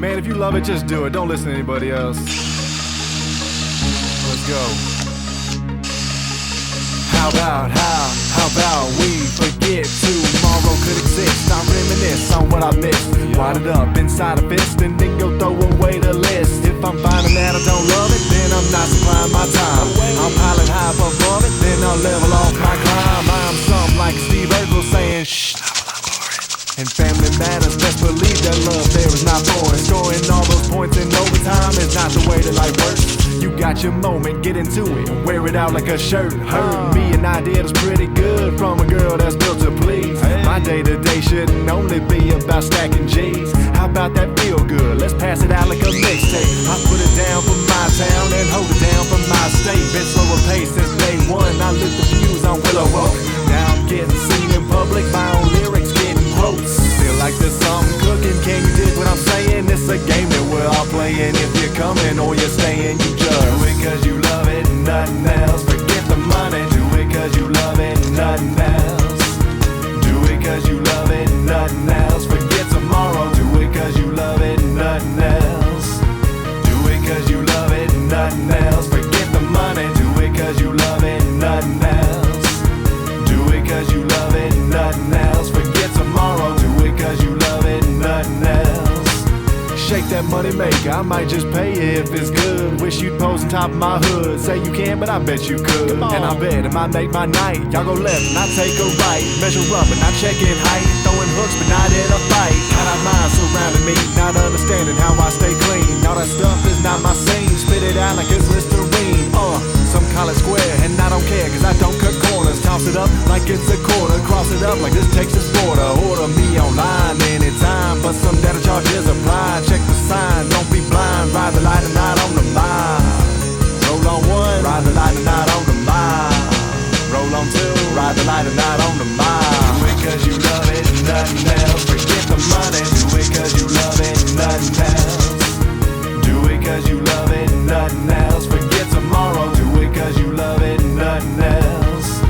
Man, if you love it, just do it. Don't listen to anybody else. Let's go. How about we forget tomorrow could exist? I reminisce on what I missed. Write it up inside a fist and then go throw away the list. If I'm finding that I don't love it, then I'm not supplying my time. I'm piling high up above it, then I'll level off my climb. I'm something like Steve Urkel saying shh. And family matters, best believe that love there is not foreign. Scoring all those points in overtime is not the way that life works. You got your moment, get into it, wear it out like a shirt. Heard me an idea that's pretty good from a girl that's built to please. My day-to-day shouldn't only be about stacking G's. How about that feel good? Let's pass it out like a mixtape. I put it down for my town and hold it down for my state. Been slower pace since day one, I lit the fuse on Willow Oak. Now I'm getting seen in public, my own lyrics getting quotes. Feel like there's something cooking, can you dig what I'm saying? It's a game that we're all playing. If you're coming or you're staying, you just do it cause you love it, nothing else. Forget the money, do it cause you love it, nothing else. Do it cause you love it, nothing else. Forget tomorrow, do it cause you love it, nothing else. Do it cause you love it, nothing else. Forget the money, do it cause you love it, nothing else. Do it cause you love it, nothing else. Forget tomorrow, do it cause you love it, nothing else. Shake that money maker, I might just pay you if it's good. Wish you'd pose on top of my hood. Say you can, but I bet you could. And I bet it might make my night. Y'all go left and I take a right. Measure up and I check in height. Throwing hooks but not in a fight. Got our minds surrounding me, not understanding how I stay clean. All that stuff is not my scene. Spit it out like it's Listerine. Some call it square and I don't care cause I don't cut corners. Toss it up like it's a quarter. Cross it up like this Texas border. Order me online anytime, but some data charges apply. Check the sign, don't be blind. Ride the light and not on the mile. Roll on one, ride the light and not on the mile. Roll on two, ride the light and not on the mile. Do it cause you love it, nothing else. Forget the money, do it cause you love it, nothing else. Do it cause you love it, nothing else. Forget tomorrow, do it cause you love it, nothing else.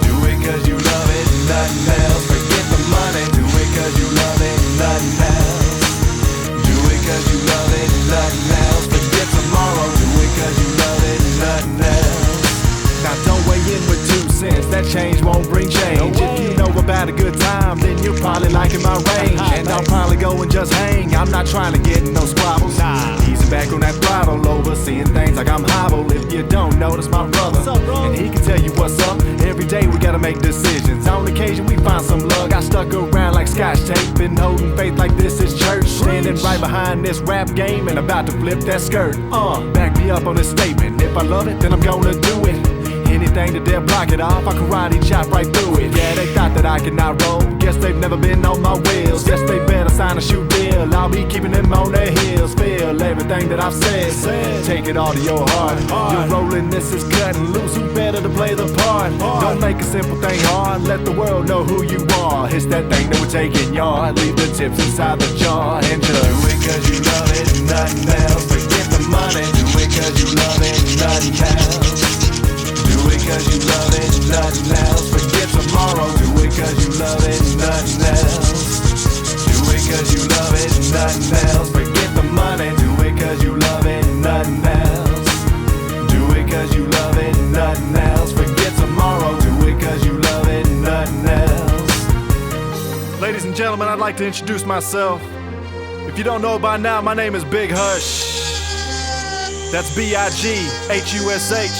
Do it cause you love it, nothing else. Forget the money, do it cause you love it, nothing else. Do it cause you love it, nothing else. Forget tomorrow, do it cause you love it, nothing else. Now don't weigh in with 2 cents, that change won't bring change. If you know about a good time, then you're probably liking my range. And I'll probably go and just hang, I'm not trying to get in no squabbles. Easy back on that throttle, overseeing things like I'm hobbled. If you don't know, that's my brother, and he can tell you what's up. Every day we gotta make decisions, on occasion we find some luck. I stuck around like scotch tape, been holding faith like this is church. Standing right behind this rap game and about to flip that skirt. Back me up on this statement, if I love it, then I'm gonna do it. Anything to dare block it off, I karate chop right through it. Yeah, they thought that I could not roll, guess they've never been on my wheels. Guess they better sign a shoe deal, I'll be keeping them on their heels. Feel everything that I've said, take it all to your heart. You're rolling, this is cutting loose, who better to play the part? Don't make a simple thing hard, let the world know who you are. It's that thing that we're taking yard, leave the tips inside the jar. And just do it cause you love it, nothing else. Forget the money, do it cause you love it, nothing else. Do it cause you love it, nothing else. Forget tomorrow, do it cause you love it, nothing else. Do it cause you love it, nothing else. Forget the money, do it cause you love it, nothing else. Do it cause you love it, nothing else. Forget tomorrow, do it cause you love it, nothing else. Ladies and gentlemen, I'd like to introduce myself. If you don't know by now, my name is Big Hush. That's B-I-G-H-U-S-H.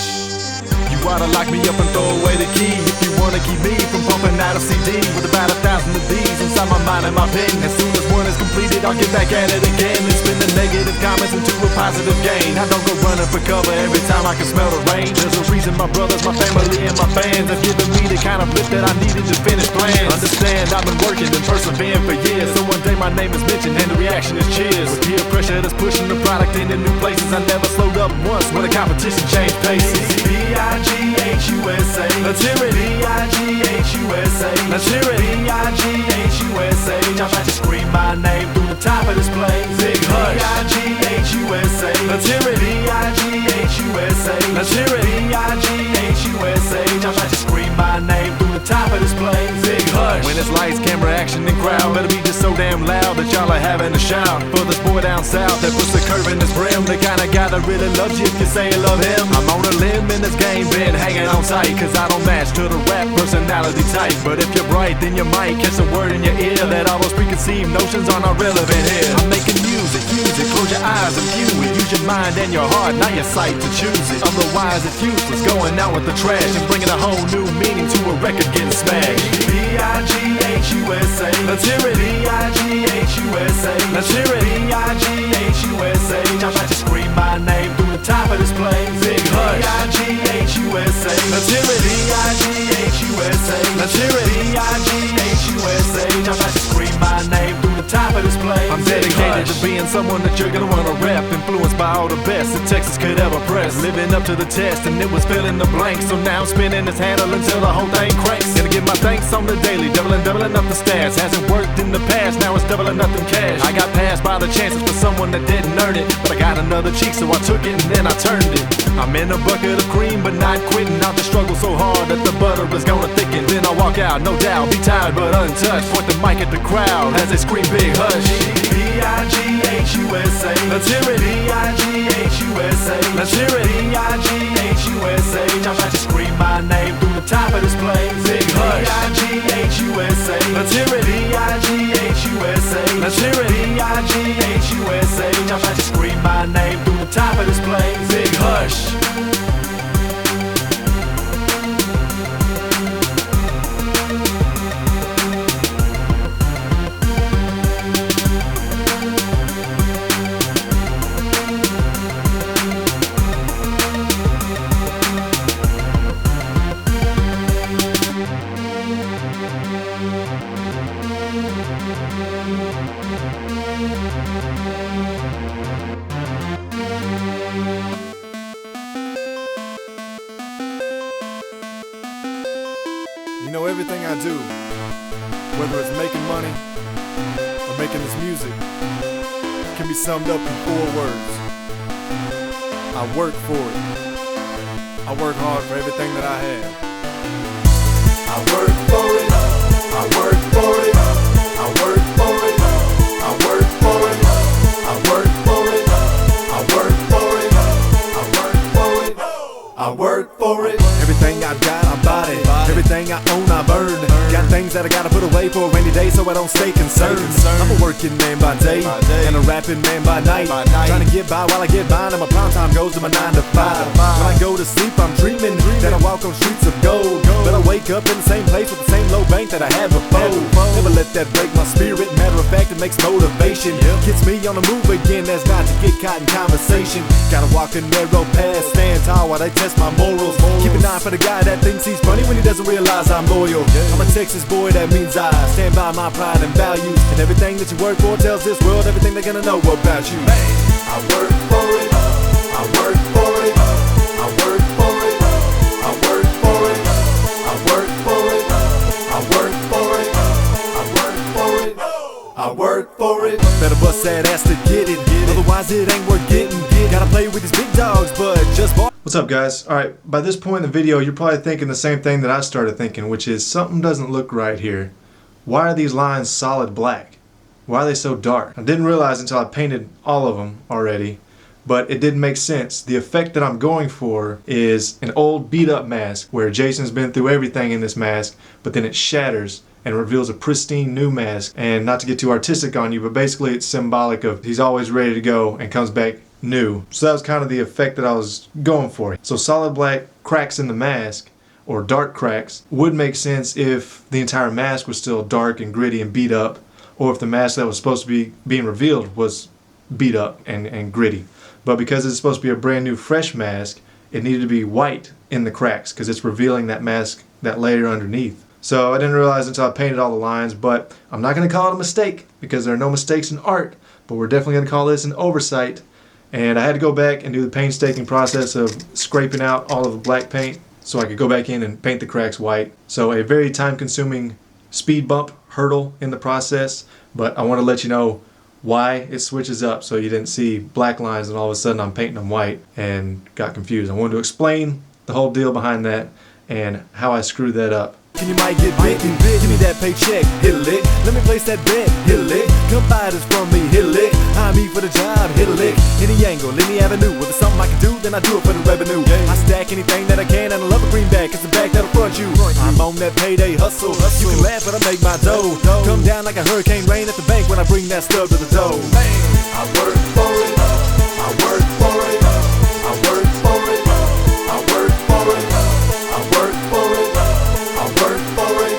You oughta lock me up and throw away the key if you wanna keep me from pumping out a CD with about 1,000 of these inside my mind and my pen. As soon as one is completed, I'll get back at it again and spin the negative comments into a positive gain. I don't go running for cover every time I can smell the rain. There's a reason my brothers, my family, and my fans have given me the kind of lift that I needed to finish plans. Understand, I've been working and persevering for years, so one day my name is mentioned and the reaction is cheers. With peer pressure that's pushing the product into new places, I never slowed up once when the competition changed paces. B-I-G-H-U-S-A. Let's hear it. B-I-G-H-U-S-A. Let's hear it. B-I-G-H-U-S-A. I'm about to scream my name through the top of this place. Big Hush. B-I-G-H-U-S-A. Let's hear it. B-I-G-H-U-S-A. Let's hear it. B-I-G-H-U-S-A. I'm about to scream scream my name through the top of this plane. Big hush. When it's lights, camera, action, and crowd, better be just so damn loud that y'all are having a shout. For this boy down south that puts the curve in his brim, the kind of guy that really loves you if you say you love him. I'm on a limb in this game, been hanging on tight, cause I don't match to the rap personality type. But if you're bright, then you might catch a word in your ear that all those preconceived notions are not relevant here. I'm making music, use it, close your eyes and view it. Use your mind and your heart, not your sight to choose it. Otherwise it's useless, going out with the trash and bringing a whole new meaning to a record getting smashed. B-I-G-H-U-S-A. Let's hear it. B-I-G-H-U-S-A. Let's hear it. B-I-G-H-U-S-A. Y'all about to scream my name through the top of this plane. Big hush. B-I-G-H-U-S-A. Let's hear it. B-I-G-H-U-S-A. Let's hear it. B-I-G-H-U-S-A. Y'all about to scream my name through the top of this plane. I'm dedicated to being someone that you're gonna wanna rap, influenced by all the best that Texas could ever press. Living up to the test and it was filling the blanks, so now I'm spinning this handle until the whole thing cracks. Gonna give my thanks on the daily, doubling up the stats. Hasn't worked in the past, now it's doubling up them cash. I got passed by the chances for someone that didn't earn it, but I got another cheek so I took it and then I turned it. I'm in a bucket of cream but not quitting, out the struggle so hard that the butter is gonna thicken. Then I walk out, no doubt, be tired but untouched, point the mic at the crowd as they scream big hush. B-I-G-H-U-S-A. Let's hear it. B-I-G-H-U-S-A. Let's hear it. B-I-G-H-U-S-A. Y'all about to scream my name through the top of this plane. Big hush. B-I-G-H-U-S-A. Let's hear it. B-I-G-H-U-S-A. Let's hear it. B-I-G-H-U-S-A. Y'all about to scream my name through the top of this plane. Big hush. You know, everything I do, whether it's making money or making this music, can be summed up in 4 words. I work for it. I work hard for everything that I have. I work for it. I work for it. I work for it. I work for it. I work for it. I work for it. I work for it. I work for it. Everything I've got, I bought it. Everything I own, I've earned. Got things that I gotta put away for a rainy day so I don't stay concerned. I'm a working man by day and a rapping man by night. Trying to get by while I get mine, and my prime time goes to my 9 to 5. When I go to sleep, I'm dreaming that I walk on streets of gold. But I wake up in the same place with the same low bank that I had before. Never let that break my spirit. Matter of fact, it makes motivation. Gets me on the move again, that's not to get caught in conversation. Gotta walk a narrow path, stand tall while they test my morals. Keep an eye for the guy that thinks he's funny when he doesn't realize I'm loyal. I'm a Texas boy, that means I stand by my pride and values. And everything that you work for tells this world everything they're gonna know about you. I work for it. I work for it. I work for it. I work for it. I work for it. I work for it. I work for it. I work for it. Better bust that ass to get it. Otherwise it ain't worth getting. Gotta play with these big dogs, but just What's up, guys? Alright, by this point in the video you're probably thinking the same thing that I started thinking, which is something doesn't look right here. Why are these lines solid black? Why are they so dark? I didn't realize until I painted all of them already, but it didn't make sense. The effect that I'm going for is an old beat up mask where Jason's been through everything in this mask, but then it shatters and reveals a pristine new mask. And not to get too artistic on you, but basically it's symbolic of he's always ready to go and comes back new. So that was kind of the effect that I was going for. So solid black cracks in the mask, or dark cracks, would make sense if the entire mask was still dark and gritty and beat up, or if the mask that was supposed to be being revealed was beat up and gritty. But because it's supposed to be a brand new fresh mask, it needed to be white in the cracks because it's revealing that mask, that layer underneath. So I didn't realize until I painted all the lines, but I'm not going to call it a mistake because there are no mistakes in art, but we're definitely going to call this an oversight. And I had to go back and do the painstaking process of scraping out all of the black paint so I could go back in and paint the cracks white. So a very time-consuming speed bump hurdle in the process, but I want to let you know why it switches up so you didn't see black lines and all of a sudden I'm painting them white and got confused. I wanted to explain the whole deal behind that and how I screwed that up. And you might get bitten. Give me that paycheck, hit a lick. Let me place that bet, hit a lick. Come buy this from me, hit a lick. Hire me for the job, hit a lick. Any angle, any avenue. If it's something I can do, then I do it for the revenue. I stack anything that I can, and I love a greenback. It's the back that'll front you. I'm on that payday hustle. You can laugh, but I make my dough. Come down like a hurricane rain at the bank when I bring that stub to the door. I work for it. I work for it. I work for it. I work for it. I work for it. I work for it.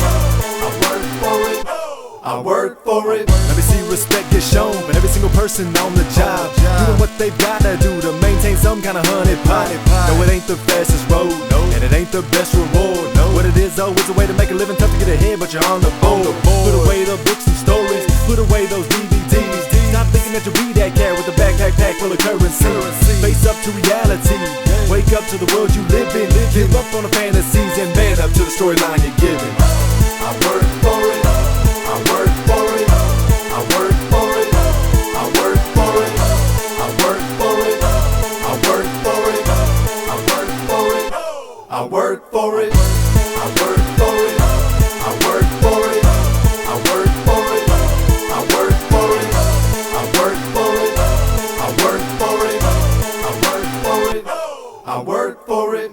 I work for it. I work for it. Let me see respect get shown for every single person on the job, doing what they've gotta do to maintain some kind of honey pot. No, it ain't the fastest road, and it ain't the best reward. What it is though is a way to make a living, tough to get ahead, but you're on the board. Put away the books and stories, put away those DVDs. Stop thinking that you read that cat with a backpack packed full of currency. Face up to reality, wake up to the world you live in. Give up on the fantasies and man up to the storyline you're giving. I work for it. I work for it. I work for it. I work for it. I work for it. I work for it. I work for it. I work for it. I work for it. I work for it. I work for it. I work for it. I work for it. I work for it. I work for it. I work for it.